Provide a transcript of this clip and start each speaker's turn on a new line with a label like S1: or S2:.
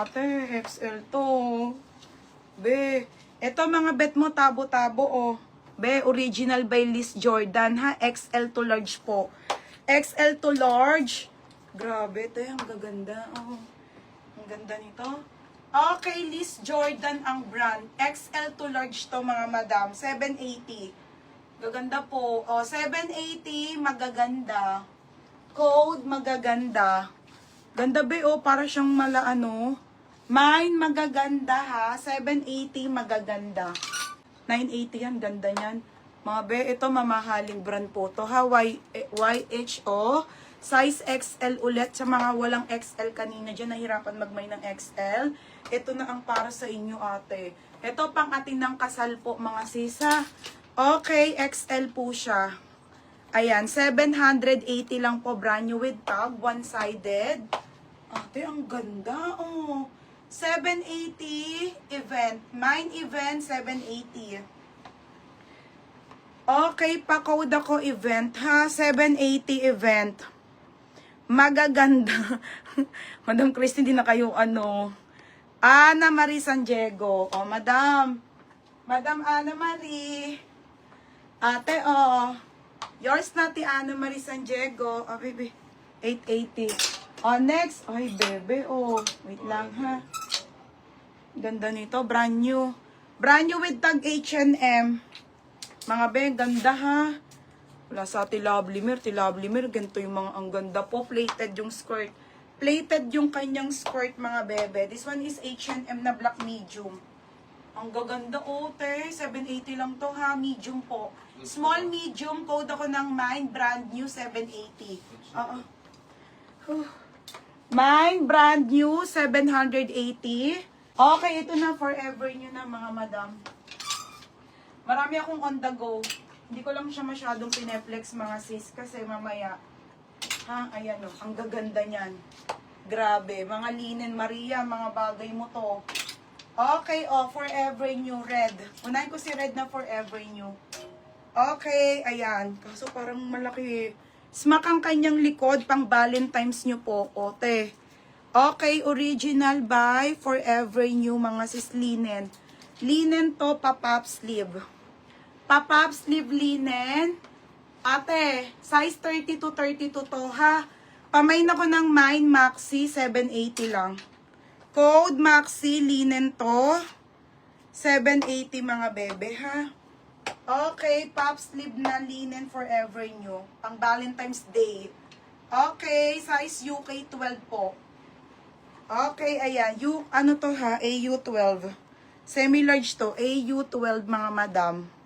S1: ate. XL to. Be, ito mga bet mo, tabo-tabo, oh. Be, original by Liz Jordan, ha? XL to large po. XL to large. Grabe, ito ang gaganda, oh. Ang ganda nito. Okay, Liz Jordan ang brand. XL to large to, mga madam. 780. Gaganda po. Oh, 780, magaganda. Code, magaganda. Ganda be, oh, para siyang ano. Mine, magaganda ha. 780, magaganda. 980 yan, ganda niyan. Mga be, ito mamahaling brand po to ha. YHO. Size XL ulit. Sa mga walang XL kanina dyan, nahirapan magmay ng XL. Ito na ang para sa inyo, ate. Ito pang atin ng kasal po, mga sisa. Okay, XL po siya. Ayan, 780 lang po, brand new with tag, one-sided. Ate, ang ganda, oh. 780 event. Mine event, 780. Okay, pa-code ako event, ha? 780 event. Magaganda. Madam Christine, hindi na kayo ano. Ana Marie San Diego. Oh, madam. Madam Ana Marie. Ate, oh. Yours na, ti Ana Marie San Diego. Oh, baby. 880. Oh, next. Ay, bebe, oh. Wait lang, ha. Ganda nito. Brand new. Brand new with tag H&M. Mga be, ganda, ha. Wala sa Tilablimir. Tilablimir, ganito yung mga, ang ganda po. Plated yung skirt. Plated yung kanyang skirt, mga bebe. This one is H&M na black medium. Ang gaganda, oh, te. 780 lang to, ha. Medium po. Small, medium. Code ako ng mine. Brand new, 780. Mine, brand new, 780. Okay, ito na. Forever nyo na, mga madam. Marami akong on the go. Hindi ko lang siya masyadong pineflex, mga sis. Kasi mamaya, ha, ayan, oh. Ang gaganda niyan. Grabe. Mga linen, Maria, mga bagay mo to. Okay, oh, forever new, red. Unahin ko si red na forever new. Okay, ayan. Kaso parang malaki. Smack ang kanyang likod, pang Valentine's nyo po, ote. Okay, original by Forever New, mga sis, linen. Linen to, pa-pop sleeve. Pa-pop sleeve linen. Ate, size 30 to 32 to, ha. Pamain ako ng mine, maxi, 780 lang. Code maxi, linen to. 780, mga bebe, ha. Okay, pop sleeve na linen Forever New. Pang Valentine's Day. Okay, size UK 12 po. Okay, ayan. Ano to ha? AU12. Semi-large to. AU12, mga madam.